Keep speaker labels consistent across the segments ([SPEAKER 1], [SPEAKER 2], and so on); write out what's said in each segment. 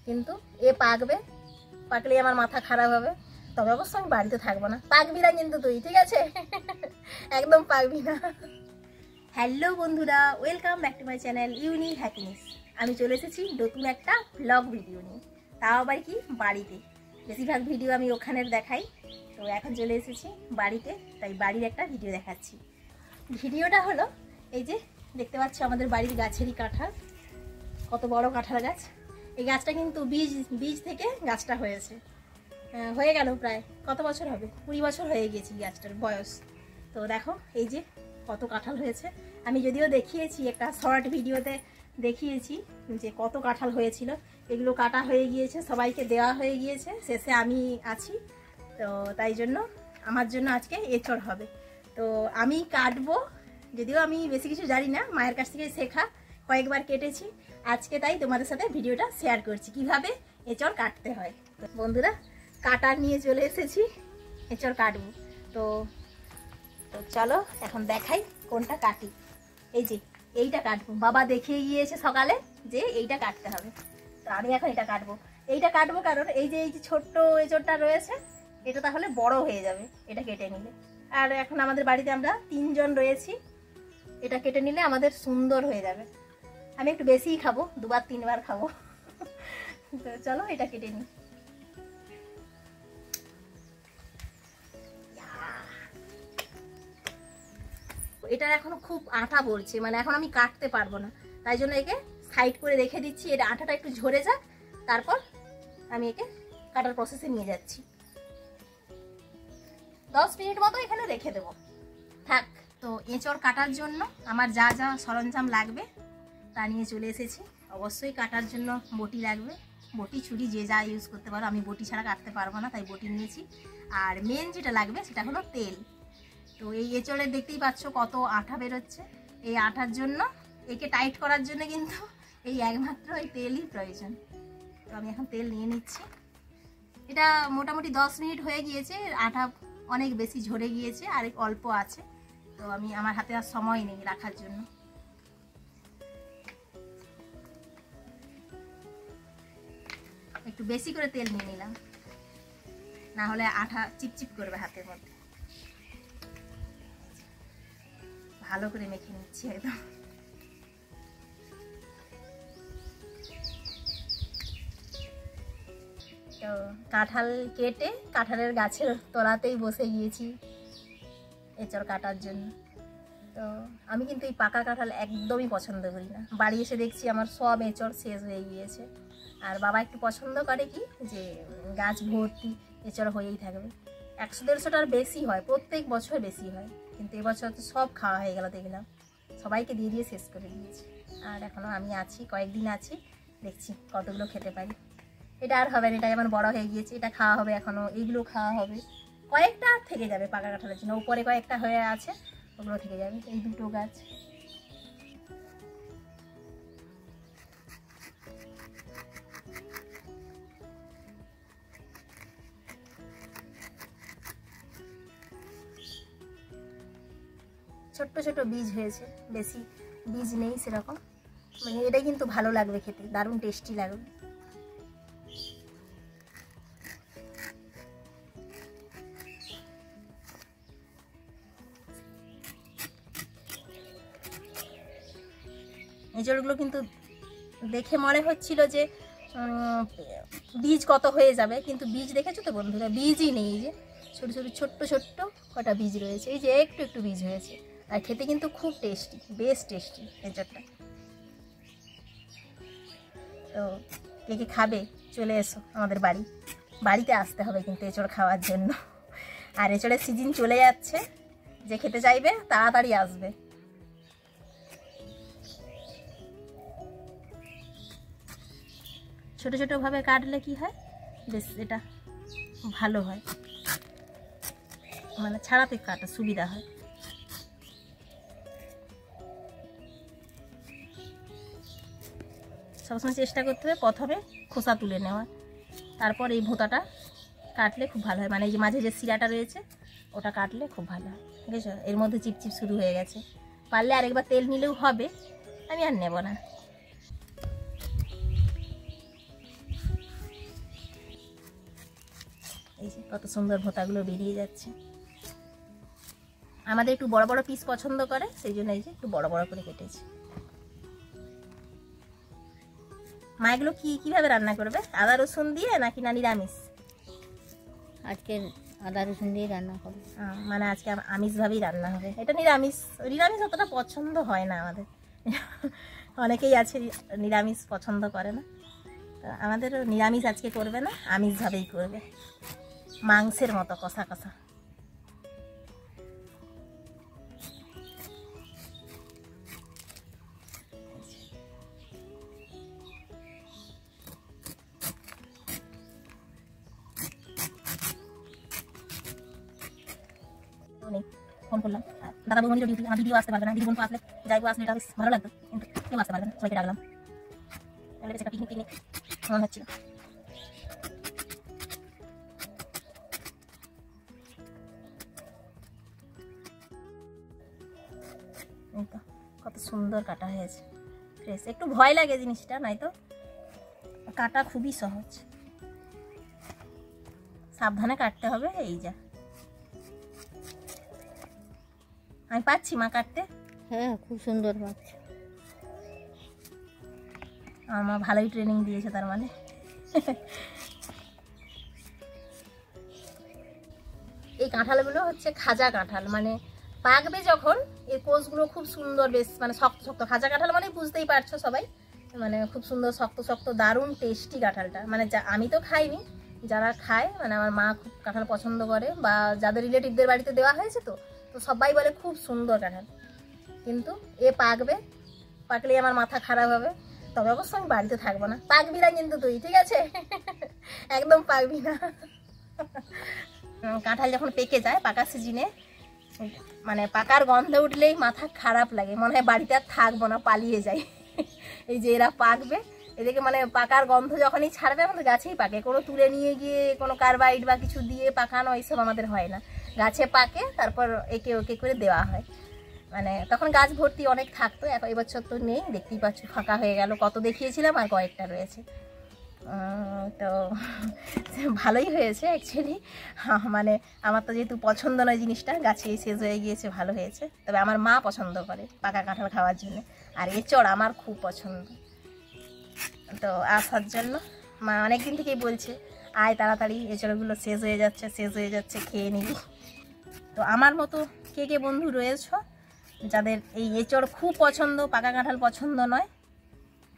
[SPEAKER 1] কিন্তু এ পাকবে, পাকলে আমার মাথা খারাপ হবে। তবে অবশ্য আমি বাড়িতে থাকবো না। পাকবি না কিন্তু তুই, ঠিক আছে? একদম পাকবি না। হ্যালো বন্ধুরা, welcome back to my channel unique happiness. আমি চলে এসেছি নতুন একটা ব্লগ ভিডিও নিয়ে, তাও আবার কি বাড়িতে। বেশিরভাগ ভিডিও আমি ওখানের দেখাই, তো এখন চলে এসেছি বাড়িতে, তাই বাড়ির একটা ভিডিও দেখাচ্ছি। ভিডিওটা হলো এই যে দেখতে পাচ্ছ আমাদের বাড়ির গাছেরই কাঁঠাল, কত বড় কাঁঠাল গাছ। এই গাছটা কিন্তু বীজ থেকে গাছটা হয়েছে, হয়ে গেল প্রায় কত বছর হবে, 20 বছর হয়ে গিয়েছে গাছটার বয়স। তো দেখো এই যে কত কাঁঠাল হয়েছে। আমি যদিও দেখিয়েছি একটা শর্ট ভিডিওতে, দেখিয়েছি যে কত কাঁঠাল হয়েছিল। এগুলো কাটা হয়ে গিয়েছে, সবাইকে দেওয়া হয়ে গিয়েছে, শেষে আমি আছি। তো তাই জন্য আমার জন্য আজকে এঁচড় হবে। তো আমি কাটবো, যদিও আমি বেশি কিছু জানি না, মায়ের কাছ থেকে শেখা, কয়েকবার কেটেছি। আজকে তাই তোমাদের সাথে ভিডিওটা শেয়ার করছি কিভাবে এঁচড় কাটতে হয়। তো বন্ধুরা, কাটার নিয়ে চলে এসেছি, এঁচড় কাটবো। তো চলো এখন দেখাই কোনটা কাটি। এই যে এইটা কাটবো, বাবা দেখিয়ে গিয়েছে সকালে যে এইটা কাটতে হবে। তো আমি এখন এটা কাটবো। এইটা কাটবো কারণ এই যে ছোট্ট এঁচড়টা রয়েছে, এটা তাহলে বড় হয়ে যাবে এটা কেটে নিলে। আর এখন আমাদের বাড়িতে আমরা 3 জন রয়েছি, এটা কেটে নিলে আমাদের সুন্দর হয়ে যাবে। আমি একটু বেশিই খাবো, 2-3 বার খাবো। তো চলো এটা কেটে নিই। এটা এখনো খুব আঠা পড়ছে, মানে এখন আমি কাটতে পারবো না, তাই জন্য একে সাইড করে রেখে দিচ্ছি। এটা আঠাটা একটু ঝরে যাক, তারপর আমি একে কাটার প্রসেসে নিয়ে যাচ্ছি। 10 মিনিট মতো এখানে রেখে দেবো, থাক। তো এঁচড় কাটার জন্য আমার যা যা সরঞ্জাম লাগবে তা নিয়ে চলে এসেছি। অবশ্যই কাটার জন্য বটি লাগবে, বটি ছুরি যে যা ইউজ করতে পারো, আমি বটি ছাড়া কাটতে পারবো না, তাই বটি নিয়েছি। আর মেন যেটা লাগবে সেটা হলো তেল। তো এই এঁচড়ে দেখতেই পাচ্ছ কত আঠা বেরোচ্ছে। এই আঠার জন্য, একে টাইট করার জন্য কিন্তু এই একমাত্র এই তেলই প্রয়োজন। তো আমি এখন তেল নিয়ে নিচ্ছি। এটা মোটামুটি 10 মিনিট হয়ে গিয়েছে, আঠা অনেক বেশি ঝরে গিয়েছে, আর অল্প আছে। তো আমি, আমার হাতে আর সময় নেই রাখার জন্য। একটু বেশি করে তেল নিয়ে নিলাম, না হলে আঠা চিপচিপ করবে হাতের মধ্যে। ভালো করে মেখে নিচ্ছি একদম। তো কাঁঠাল কেটে কাঁঠালের গাছের তলাতেই বসে গিয়েছি এঁচড় কাটার জন্য। তো আমি কিন্তু এই পাকা কাঁঠাল একদমই পছন্দ করি না। বাড়ি এসে দেখছি আমার সব এঁচড় শেষ হয়ে গিয়েছে। আর বাবা একটু পছন্দ করে কি, যে গাছ ভর্তি এঁচড় হয়েই থাকবে। 100-150টার বেশি হয়, প্রত্যেক বছর বেশি হয়, কিন্তু এবছর তো সব খাওয়া হয়ে গেল, দেখলাম সবাইকে দিয়ে দিয়ে শেষ করে দিয়েছি। আর এখনও আমি আছি, কয়েকদিন আছি, দেখছি কতগুলো খেতে পারি। এটা আর হবে না, এটা যেমন বড় হয়ে গিয়েছে, এটা খাওয়া হবে এখনও, এইগুলো খাওয়া হবে। কয়েকটা থেকে যাবে পাকা কাঁঠালের জন্য, উপরে কয়েকটা হয়ে আছে, ওগুলো থেকে যাবে। এই দুটো গাছ ছোট্ট ছোট বীজ হয়েছে, বেশি বীজ নেই সেরকম। মানে এটা কিন্তু ভালো লাগবে খেতে, দারুণ টেস্টি লাগবে। এঁচড়গুলো কিন্তু দেখে মনে হচ্ছিল যে বীজ কত হয়ে যাবে, কিন্তু বীজ দেখেছো তো বন্ধুরা, বীজই নেই। যে ছোটো ছোটো ছোট্ট ছোট্ট কটা বীজ রয়েছে, এই যে একটু একটু বীজ হয়েছে। আর খেতে কিন্তু খুব টেস্টি, বেশ টেস্টি এঁচড়টা। তো কে কে খাবে চলে এসো আমাদের বাড়িতে আসতে হবে কিন্তু এঁচড় খাওয়ার জন্য। আর এঁচড়ের সিজন চলে যাচ্ছে, যে খেতে চাইবে তাড়াতাড়ি আসবে। ছোটো ছোটোভাবে কাটলে কি হয়, বেশ এটা ভালো হয়, মানে ছাড়াতে কাটা সুবিধা হয়। সবসময় চেষ্টা করতে হবে প্রথমে খোসা তুলে নেওয়া, তারপর এই ভোঁতাটা কাটলে খুব ভালো হয়। মানে এই যে মাঝে যে শিরাটা রয়েছে ওটা কাটলে খুব ভালো হয়। ঠিক আছে, এর মধ্যে চিপচিপ শুরু হয়ে গেছে, পারলে আরেকবার তেল নিলেও হবে, আমি আর নেব না। এই যে কত সুন্দর ভোঁতাগুলো বেরিয়ে যাচ্ছে। আমাদের একটু বড় বড় পিস পছন্দ করে, সেই জন্য এই যে একটু বড় বড় করে কেটেছি। মা এগুলো কিভাবে রান্না করবে, আদা রসুন দিয়ে নাকি না নিরামিষ?
[SPEAKER 2] আজকে আদা রসুন দিয়ে রান্না করব।
[SPEAKER 1] মানে আজকে আমিষভাবেই রান্না হবে। এটা নিরামিষ অতটা পছন্দ হয় না আমাদের, অনেকেই আছে নিরামিষ পছন্দ করে না, আমাদেরও নিরামিষ আজকে করবে না, আমিষভাবেই করবে, মাংসের মতো কষা কষা। ফোন করলাম দাদা বৌমনির ডিউটি, আমার দিদিও আসতে পারবে না, দিদি বোন আসলে যাইবো, আসলে এটা বেশ ভালো লাগতো, কিন্তু কেউ আসতে পারবে না, সবাইকে ডাকলাম, তাহলে বেশ একটা পিকনিক মনে হচ্ছিল। এই তো কত সুন্দর কাটা হয়েছে, ফ্রেশ। একটু ভয় লাগে জিনিসটা, নাই তো কাটা খুবই সহজ, সাবধানে কাটতে হবে। এই যা আমি পাচ্ছি মা কাটতে,
[SPEAKER 2] হ্যাঁ খুব সুন্দর পাচ্ছি।
[SPEAKER 1] আমার ভালোই ট্রেনিং দিয়েছে তার মানে। এই কাঁঠালগুলো হচ্ছে খাজা কাঁঠাল, মানে পাকবে যখন এর কোষগুলো খুব সুন্দর, বেশ মানে শক্ত শক্ত। খাজা কাঁঠাল মানে বুঝতেই পারছো সবাই, মানে খুব সুন্দর শক্ত শক্ত, দারুণ টেস্টি কাঁঠালটা। মানে আমি তো খাইনি, যারা খায়, মানে আমার মা খুব কাঁঠাল পছন্দ করে, বা যাদের রিলেটিভদের বাড়িতে দেওয়া হয়েছে তো সবাই বলে খুব সুন্দর কাঁঠাল। কিন্তু এ পাকলেই আমার মাথা খারাপ হবে, তবে অবশ্য আমি বাড়িতে থাকবো না। পাকবি না কিন্তু তুই, ঠিক আছে? একদম পাকবি না। কাঁঠাল যখন পেকে যায় পাকার সিজনে, মানে পাকার গন্ধে উঠলেই মাথা খারাপ লাগে, মনে হয় বাড়িতে আর থাকবো না, পালিয়ে যাই। এই যে এরা পাকবে, এদিকে মানে পাকার গন্ধ যখনই ছাড়বে আমাদের গাছেই পাকে, কোনো তুলে নিয়ে গিয়ে কোনো কার্বাইড বা কিছু দিয়ে পাকানো এইসব আমাদের হয় না, গাছে পাকে, তারপর একে ওকে করে দেওয়া হয়। মানে তখন গাছ ভর্তি অনেক থাকতো, এবছর তো নেই, দেখতেই পাচ্ছ ফাঁকা হয়ে গেল। কত দেখিয়েছিলাম আর কয়েকটা রয়েছে, তো ভালোই হয়েছে অ্যাকচুয়ালি। মানে আমার তো যেহেতু পছন্দ নয় জিনিসটা, গাছে শেষ হয়ে গিয়েছে, ভালো হয়েছে। তবে আমার মা পছন্দ করে পাকা কাঁঠাল খাওয়ার জন্য, আর এঁচড় আমার খুব পছন্দ। তো আসার জন্য মা অনেকদিন থেকেই বলছে আয় তাড়াতাড়ি, এঁচড়গুলো শেষ হয়ে যাচ্ছে, খেয়ে নিবি। তো আমার মতো কে কে বন্ধু রয়েছ যাদের এই এঁচড় খুব পছন্দ, পাকা কাঁঠাল পছন্দ নয়,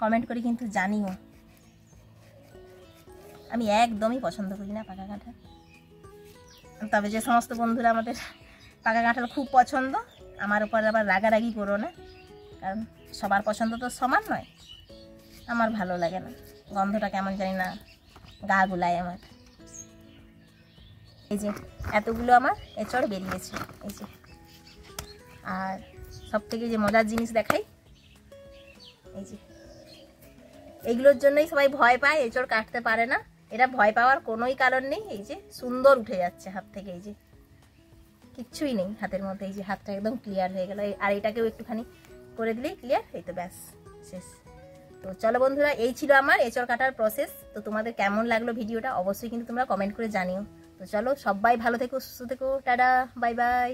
[SPEAKER 1] কমেন্ট করে কিন্তু জানিও। আমি একদমই পছন্দ করি না পাকা কাঁঠাল। তবে যে সমস্ত বন্ধুরা আমাদের পাকা কাঁঠাল খুব পছন্দ, আমার উপর আবার রাগারাগি করো না, কারণ সবার পছন্দ তো সমান নয়। আমার ভালো লাগে না, গন্ধটা কেমন জানি না গা গুলায় আমার। এই যে এতগুলো আমার এঁচড় বেরিয়েছে, এই যে। আর সব থেকে যে মজার জিনিস দেখাই, এই যে এইগুলোর জন্যই সবাই ভয় পায়, এঁচড় কাটতে পারে না। এটা ভয় পাওয়ার কোনোই কারণ নেই, এই যে সুন্দর উঠে যাচ্ছে হাত থেকে, এই যে কিচ্ছুই নেই হাতের মধ্যে, এই যে হাতটা একদম ক্লিয়ার হয়ে গেল। আর এটাকেও একটুখানি করে দিলেই ক্লিয়ার, এই তো ব্যাস শেষ। তো চলো বন্ধুরা, এই ছিল আমার এঁচড় কাটার প্রসেস। তো তোমাদের কেমন লাগলো ভিডিওটা অবশ্যই কিন্তু তোমরা কমেন্ট করে জানিও। তো চলো, সবাই ভালো থেকো, সুস্থ থেকো, টাটা, বাই বাই।